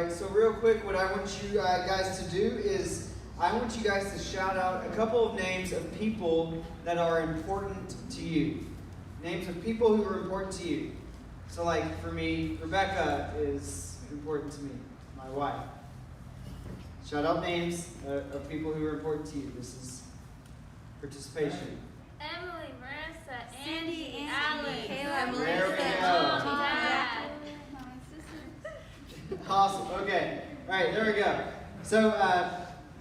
right, so real quick, what I want you guys to do is I want you guys to shout out a couple of names of people that are important to you. Names of people who are important to you. So like for me, Rebecca is important to me, my wife. Shout out names of people who are important to you. This is participation. Emily, Marissa, Cindy, Angie, Alex, Caleb, Caleb, There we Elizabeth, go. Mom, Dad. Awesome. Okay. All right. There we go. So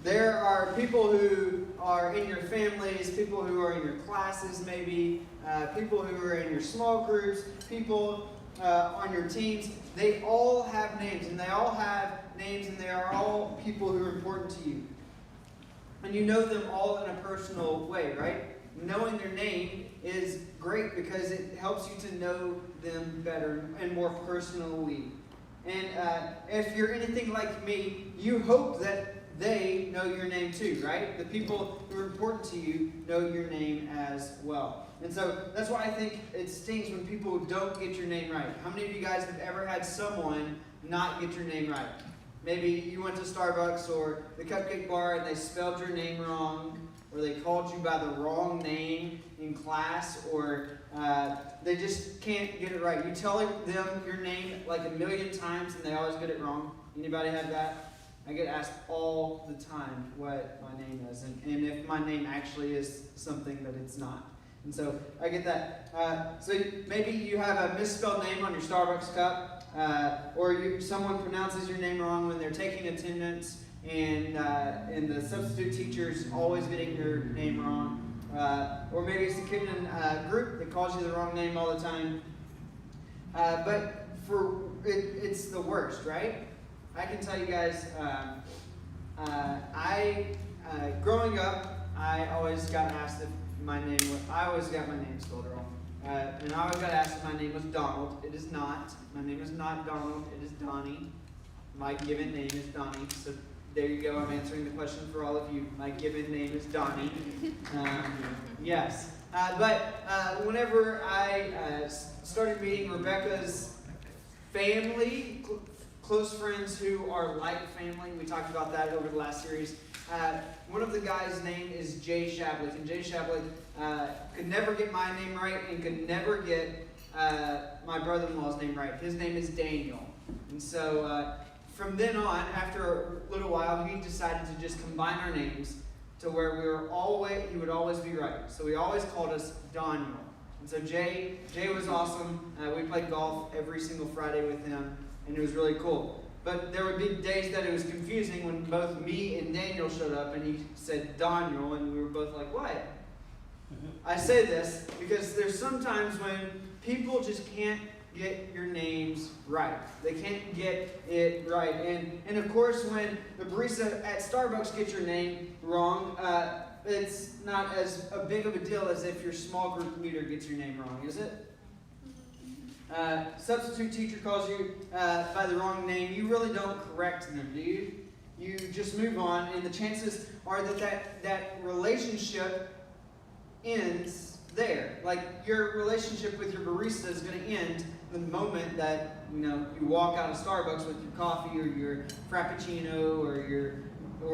there are people who are in your families, people who are in your classes, maybe people who are in your small groups, people on your teams. They all have names, and they all have names, and they are all people who are important to you. And you know them all in a personal way, right? Knowing their name is great because it helps you to know them better and more personally. And if you're anything like me, you hope that they know your name too, right? The people who are important to you know your name as well. And so that's why I think it stings when people don't get your name right. How many of you guys have ever had someone not get your name right? Maybe you went to Starbucks or the Cupcake Bar and they spelled your name wrong, or they called you by the wrong name in class, or they just can't get it right. You tell them your name like a million times and they always get it wrong. Anybody have that? I get asked all the time what my name is, and if my name actually is something that it's not. And so I get that. So maybe you have a misspelled name on your Starbucks cup, or someone pronounces your name wrong when they're taking attendance, and the substitute teacher's always getting your name wrong. Or maybe it's the kid in a group that calls you the wrong name all the time. But it's the worst, right? I can tell you guys, growing up, I always got asked if my name was, I always got my name spelled wrong. And I always got asked if my name was Donald. It is not. My name is not Donald. It is Donnie. My given name is Donnie. So there you go. I'm answering the question for all of you. My given name is Donnie. Yes. But whenever I started meeting Rebecca's family, close friends who are like family, we talked about that over the last series. One of the guys' name is Jay Shablik, and Jay Shablik could never get my name right and could never get my brother-in-law's name right. His name is Daniel. And so from then on, after a little while, he decided to just combine our names to where he would always be right. So he always called us Daniel. And so Jay was awesome. We played golf every single Friday with him, and it was really cool. But there would be days that it was confusing when both me and Daniel showed up and he said Daniel, and we were both like, what? I say this because there's sometimes when people just can't get your names right. They can't get it right. And of course, when the barista at Starbucks gets your name wrong, it's not as a big of a deal as if your small group leader gets your name wrong, is it? Substitute teacher calls you by the wrong name. You really don't correct them, do you? You just move on, and the chances are that relationship ends there. Like your relationship with your barista is going to end the moment that you walk out of Starbucks with your coffee or your frappuccino or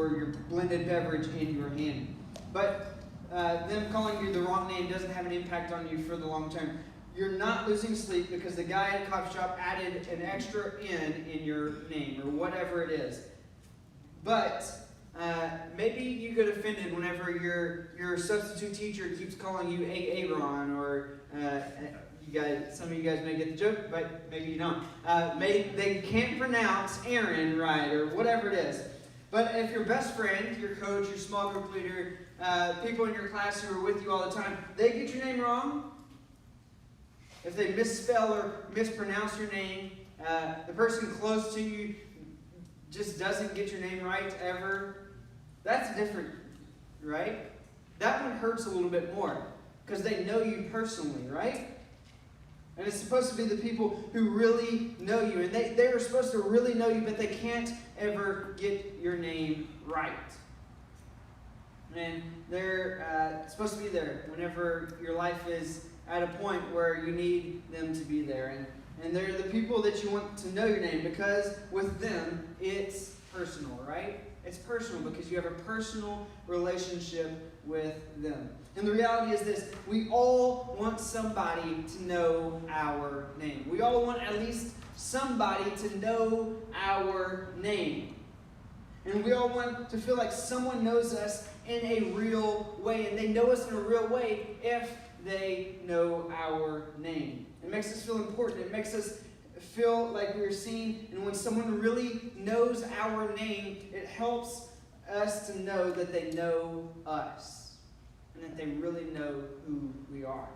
your blended beverage in your hand. But them calling you the wrong name doesn't have an impact on you for the long term. You're not losing sleep because the guy at the coffee shop added an extra N in your name or whatever it is. But maybe you get offended whenever your substitute teacher keeps calling you Aaron, or some of you guys may get the joke, but maybe you don't. They can't pronounce Aaron right, or whatever it is. But if your best friend, your coach, your small group leader, people in your class who are with you all the time, they get your name wrong, if they misspell or mispronounce your name, the person close to you just doesn't get your name right ever, that's different, right? That one hurts a little bit more because they know you personally, right? And it's supposed to be the people who really know you, and they're supposed to really know you, but they can't ever get your name right. And they're supposed to be there whenever your life is at a point where you need them to be there. And they're the people that you want to know your name because with them, it's personal, right? It's personal because you have a personal relationship with them. And the reality is this: we all want somebody to know our name. We all want at least somebody to know our name. And we all want to feel like someone knows us in a real way. And they know us in a real way if they know our name. It makes us feel important. It makes us feel like we're seen. And when someone really knows our name, it helps us to know that they know us. And that they really know who we are.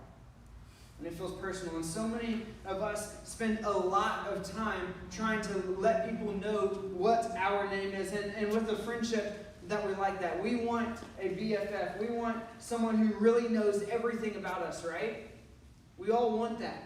And it feels personal. And so many of us spend a lot of time trying to let people know what our name is. And with a friendship that we're like that, we want a BFF. We want someone who really knows everything about us, right? We all want that.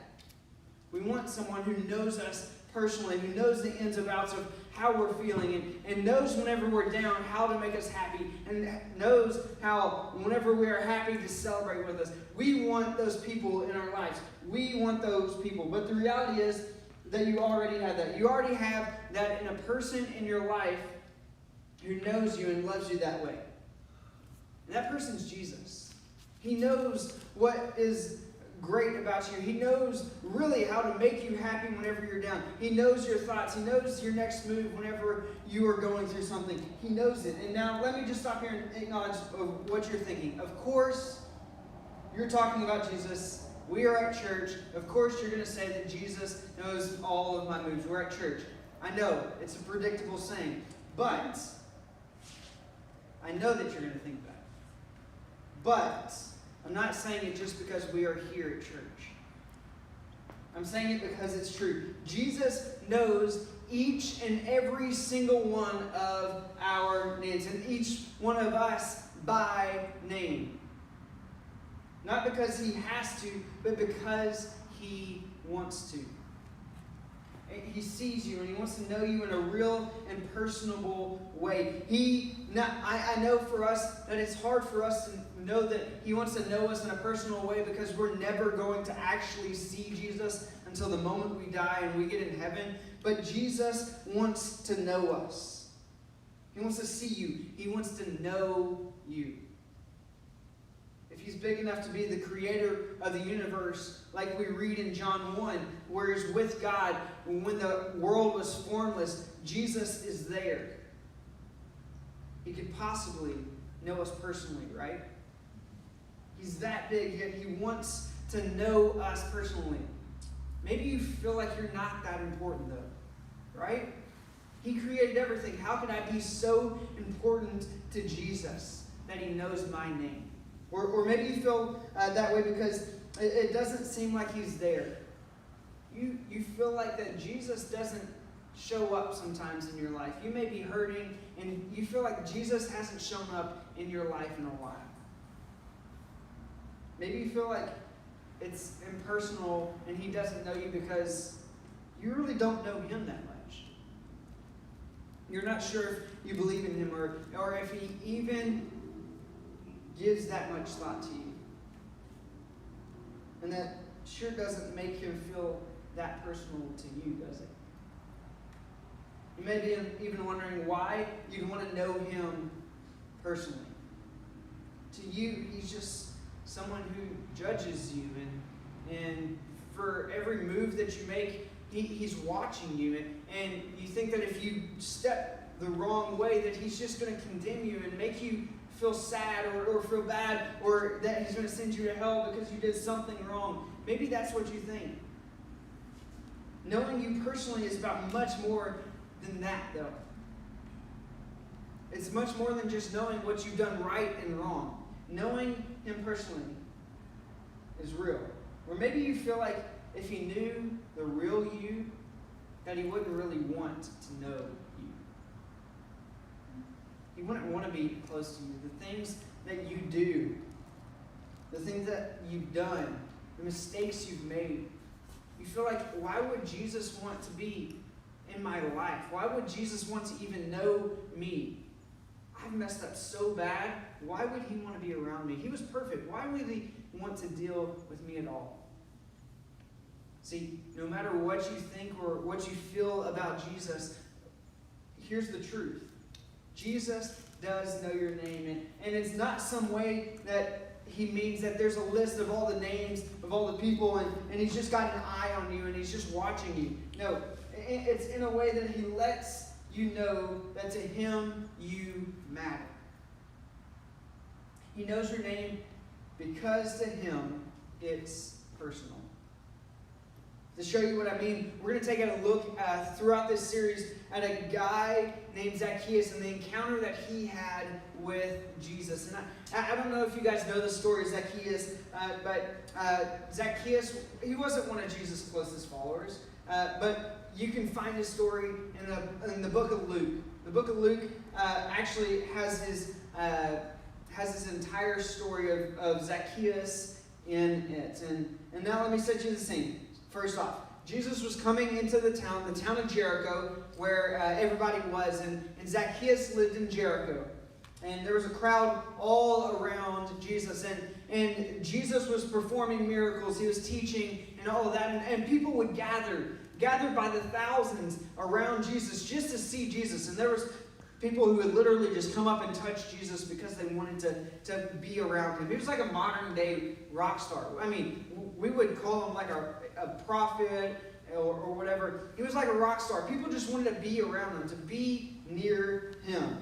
We want someone who knows us personally, who knows the ins and outs of how we're feeling, and knows whenever we're down how to make us happy, and knows how whenever we are happy to celebrate with us. We want those people in our lives. We want those people. But the reality is that you already have that. You already have that in a person in your life who knows you and loves you that way. And that person's Jesus. He knows what is great about you. He knows really how to make you happy whenever you're down. He knows your thoughts. He knows your next move whenever you are going through something. He knows it. And now let me just stop here and acknowledge what you're thinking. Of course, you're talking about Jesus. We are at church. Of course, you're going to say that Jesus knows all of my moves. We're at church. I know, it's a predictable saying. But I know that you're going to think that. But I'm not saying it just because we are here at church. I'm saying it because it's true. Jesus knows each and every single one of our names, and each one of us by name. Not because he has to, but because he wants to. He sees you and he wants to know you in a real and personable way. I know for us that it's hard for us to know that he wants to know us in a personal way because we're never going to actually see Jesus until the moment we die and we get in heaven. But Jesus wants to know us. He wants to see you. He wants to know you. If he's big enough to be the creator of the universe, like we read in John 1, where he's with God when the world was formless, Jesus is there. He could possibly know us personally, right? He's that big, yet he wants to know us personally. Maybe you feel like you're not that important, though, right? He created everything. How could I be so important to Jesus that he knows my name? Or maybe you feel that way because it doesn't seem like he's there. You feel like that Jesus doesn't show up sometimes in your life. You may be hurting and you feel like Jesus hasn't shown up in your life in a while. Maybe you feel like it's impersonal and he doesn't know you because you really don't know him that much. You're not sure if you believe in him or if he even gives that much thought to you. And that sure doesn't make him feel that personal to you, does it? You may be even wondering why you'd want to know him personally. To you, he's just someone who judges you, and for every move that you make, he's watching you, and you think that if you step the wrong way, that he's just going to condemn you and make you feel sad or feel bad, or that he's going to send you to hell because you did something wrong. Maybe that's what you think. Knowing you personally is about much more than that, though. It's much more than just knowing what you've done right and wrong. Knowing him personally is real. Or maybe you feel like if he knew the real you, that he wouldn't really want to know you. He wouldn't want to be close to you. The things that you do, the things that you've done, the mistakes you've made. You feel like, why would Jesus want to be in my life? Why would Jesus want to even know me? I've messed up so bad. Why would he want to be around me? He was perfect. Why would he want to deal with me at all? See, no matter what you think or what you feel about Jesus, here's the truth. Jesus does know your name. And it's not some way that he means that there's a list of all the names of all the people and he's just got an eye on you and he's just watching you. No, it's in a way that he lets you know that to him you matter. He knows your name because to him it's personal. To show you what I mean, we're going to take a look throughout this series at a guy named Zacchaeus and the encounter that he had with Jesus. And I don't know if you guys know the story of Zacchaeus, but Zacchaeus, he wasn't one of Jesus' closest followers. But you can find his story in the book of Luke. The book of Luke actually has his entire story of Zacchaeus in it. And now let me set you the scene. First off, Jesus was coming into the town of Jericho, where everybody was, and Zacchaeus lived in Jericho. And there was a crowd all around Jesus, and Jesus was performing miracles, he was teaching, and all of that, and people would gather by the thousands around Jesus just to see Jesus. And there was people who would literally just come up and touch Jesus because they wanted to be around him. He was like a modern day rock star. I mean, we would call him like a prophet or whatever. He was like a rock star. People just wanted to be around him, to be near him.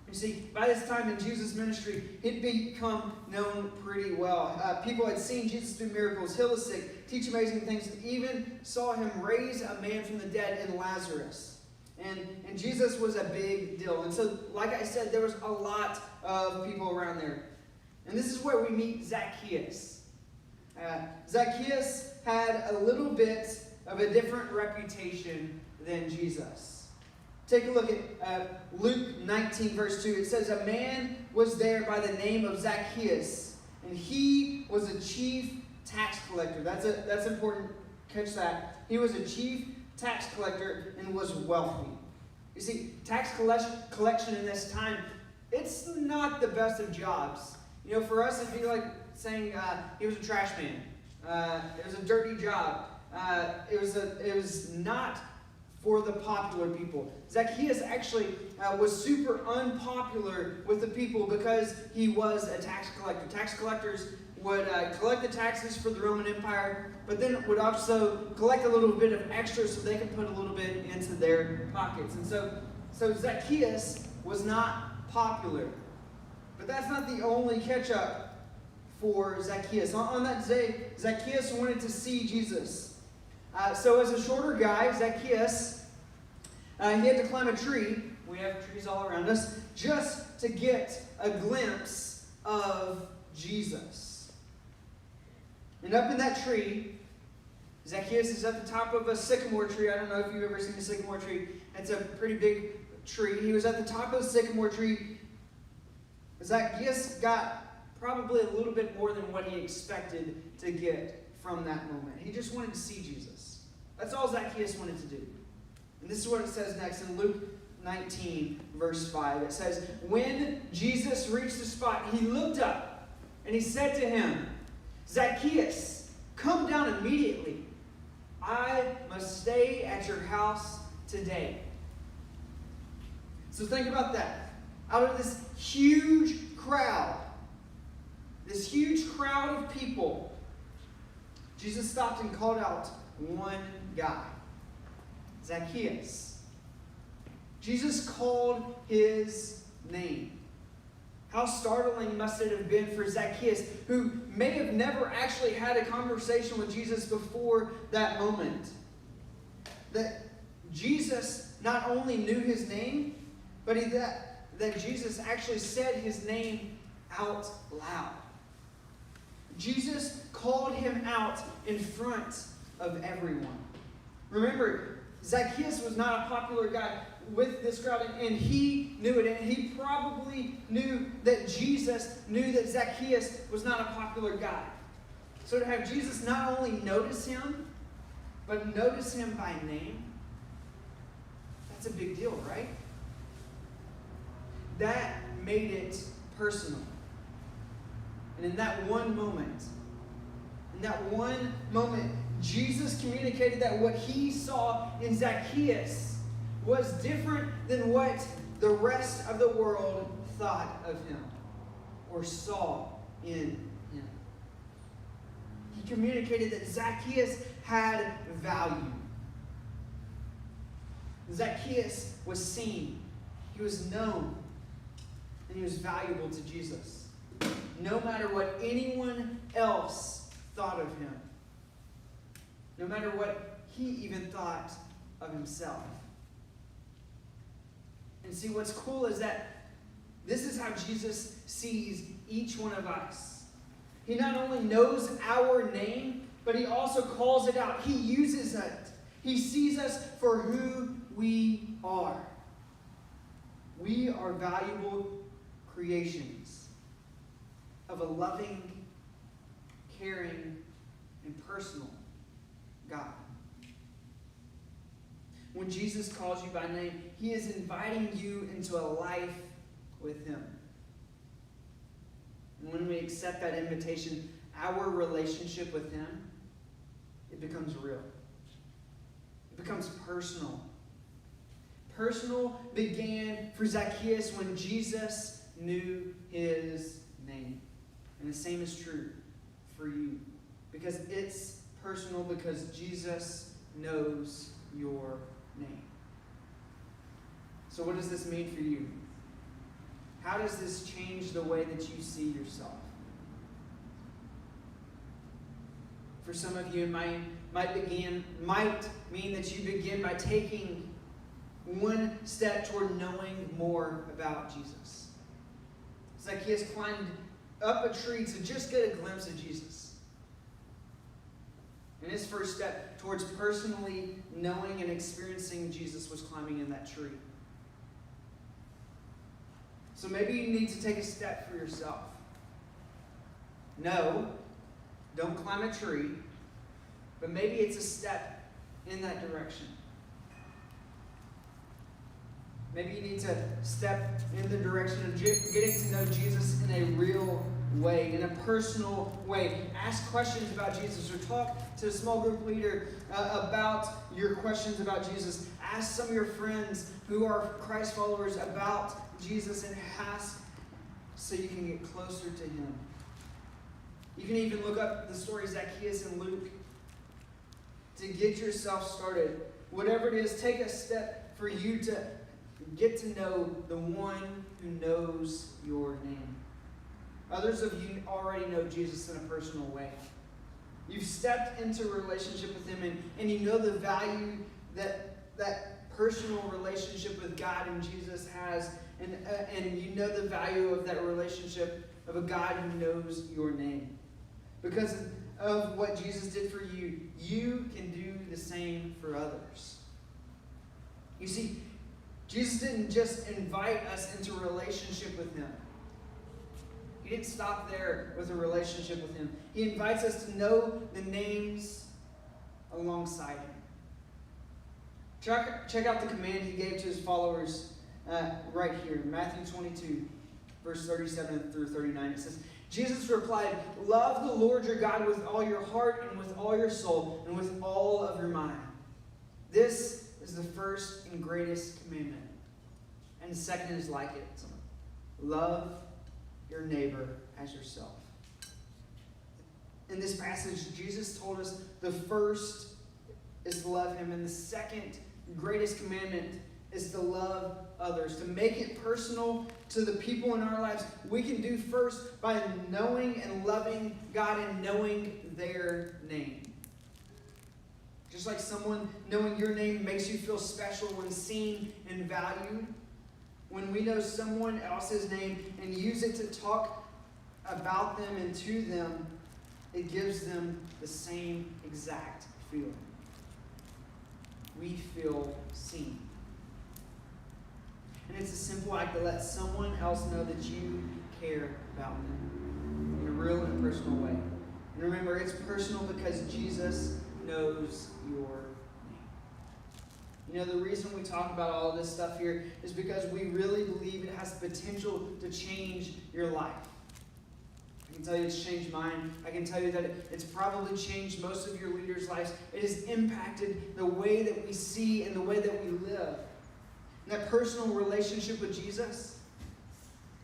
You see, by this time in Jesus' ministry, he'd become known pretty well. People had seen Jesus do miracles, heal the sick, teach amazing things, and even saw him raise a man from the dead in Lazarus. And Jesus was a big deal. And so, like I said, there was a lot of people around there. And this is where we meet Zacchaeus. Zacchaeus had a little bit of a different reputation than Jesus. Take a look at Luke 19, verse 2. It says, a man was there by the name of Zacchaeus, and he was a chief tax collector. That's important. Catch that. He was a chief tax collector and was wealthy. You see, tax collection in this time, it's not the best of jobs. You know, for us, it'd be like saying he was a trash man. It was a dirty job. It was not for the popular people. Zacchaeus actually was super unpopular with the people because he was a tax collector. Tax collectors would collect the taxes for the Roman Empire, but then would also collect a little bit of extra so they could put a little bit into their pockets. And so Zacchaeus was not popular. But that's not the only catch-up for Zacchaeus. On that day, Zacchaeus wanted to see Jesus. So as a shorter guy, Zacchaeus, he had to climb a tree. We have trees all around us, just to get a glimpse of Jesus. And up in that tree, Zacchaeus is at the top of a sycamore tree. I don't know if you've ever seen a sycamore tree. It's a pretty big tree. He was at the top of the sycamore tree. Zacchaeus got probably a little bit more than what he expected to get from that moment. He just wanted to see Jesus. That's all Zacchaeus wanted to do. And this is what it says next in Luke 19, verse 5. It says, when Jesus reached the spot, he looked up and he said to him, Zacchaeus, come down immediately. I must stay at your house today. So think about that. Out of this huge crowd of people, Jesus stopped and called out one guy, Zacchaeus. Jesus called his name. How startling must it have been for Zacchaeus, who may have never actually had a conversation with Jesus before that moment. That Jesus not only knew his name, but that Jesus actually said his name out loud. Jesus called him out in front of everyone. Remember, Zacchaeus was not a popular guy with this crowd, and he knew it, and he probably knew that Jesus knew that Zacchaeus was not a popular guy. So to have Jesus not only notice him, but notice him by name, that's a big deal, right? That made it personal. And in that one moment, Jesus communicated that what he saw in Zacchaeus was different than what the rest of the world thought of him or saw in him. He communicated that Zacchaeus had value. Zacchaeus was seen, he was known, and he was valuable to Jesus, no matter what anyone else thought of him, no matter what he even thought of himself. And see, what's cool is that this is how Jesus sees each one of us. He not only knows our name, but he also calls it out. He uses it. He sees us for who we are. We are valuable creations of a loving, caring, and personal God. When Jesus calls you by name, he is inviting you into a life with him. And when we accept that invitation, our relationship with him, it becomes real. It becomes personal. Personal began for Zacchaeus when Jesus knew his name. And the same is true for you. Because it's personal, because Jesus knows your name. So what does this mean for you? How does this change the way that you see yourself? For some of you, it might mean that you begin by taking one step toward knowing more about Jesus. Zacchaeus climbed up a tree to just get a glimpse of Jesus. And his first step towards personally knowing and experiencing Jesus was climbing in that tree. So maybe you need to take a step for yourself. No, don't climb a tree, but maybe it's a step in that direction. Maybe you need to step in the direction of getting to know Jesus in a real way, in a personal way. Ask questions about Jesus or talk to a small group leader about your questions about Jesus. Ask some of your friends who are Christ followers about Jesus and ask so you can get closer to him. You can even look up the story of Zacchaeus and Luke to get yourself started. Whatever it is, take a step for you to get to know the one who knows your name. Others of you already know Jesus in a personal way. You've stepped into a relationship with him, and you know the value that personal relationship with God and Jesus has, and you know the value of that relationship of a God who knows your name. Because of what Jesus did for you, you can do the same for others. You see, Jesus didn't just invite us into a relationship with him. He didn't stop there with a relationship with him. He invites us to know the names alongside him. Check out the command he gave to his followers right here in Matthew 22, verse 37 through 39. It says, Jesus replied, "Love the Lord your God with all your heart and with all your soul and with all of your mind. This is the first and greatest commandment. And the second is like it. Love your neighbor as yourself." In this passage, Jesus told us the first is to love him, and the second greatest commandment is to love others, to make it personal to the people in our lives. We can do first by knowing and loving God and knowing their name. Just like someone knowing your name makes you feel special when seen and valued, when we know someone else's name and use it to talk about them and to them, it gives them the same exact feeling. We feel seen. And it's a simple act to let someone else know that you care about them in a real and personal way. And remember, it's personal because Jesus knows your name. You know, the reason we talk about all of this stuff here is because we really believe it has the potential to change your life. I can tell you it's changed mine. I can tell you that it's probably changed most of your leaders' lives. It has impacted the way that we see and the way that we live. And that personal relationship with Jesus,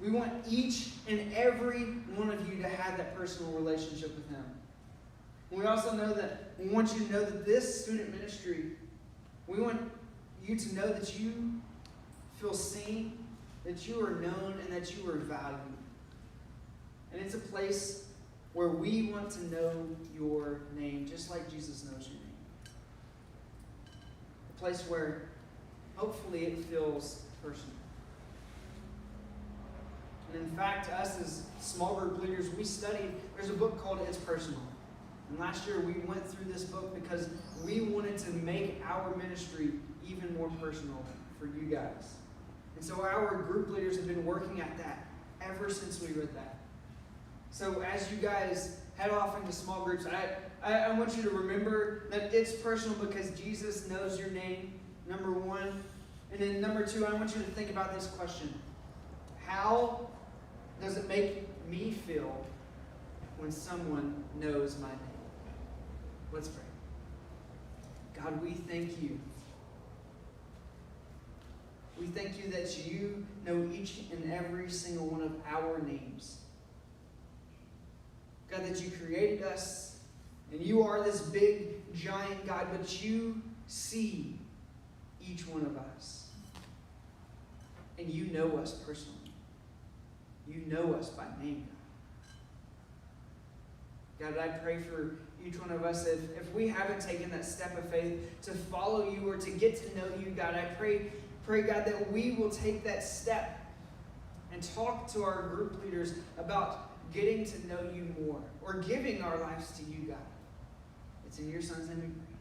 we want each and every one of you to have that personal relationship with Him. We also know that we want you to know that this student ministry, we want you to know that you feel seen, that you are known, and that you are valued. And it's a place where we want to know your name, just like Jesus knows your name. A place where hopefully it feels personal. And in fact, us as small group leaders, we studied, there's a book called It's Personal. And last year we went through this book because we wanted to make our ministry even more personal for you guys. And so our group leaders have been working at that ever since we read that. So as you guys head off into small groups, I want you to remember that it's personal because Jesus knows your name, number one. And then number two, I want you to think about this question. How does it make me feel when someone knows my name? Let's pray. God, we thank you. We thank you that you know each and every single one of our names. God, that you created us, and you are this big, giant God, but you see each one of us. And you know us personally. You know us by name, God. God, I pray for each one of us, if we haven't taken that step of faith to follow you or to get to know you, God, I pray, God, that we will take that step and talk to our group leaders about getting to know you more or giving our lives to you, God. It's in your Son's name we pray.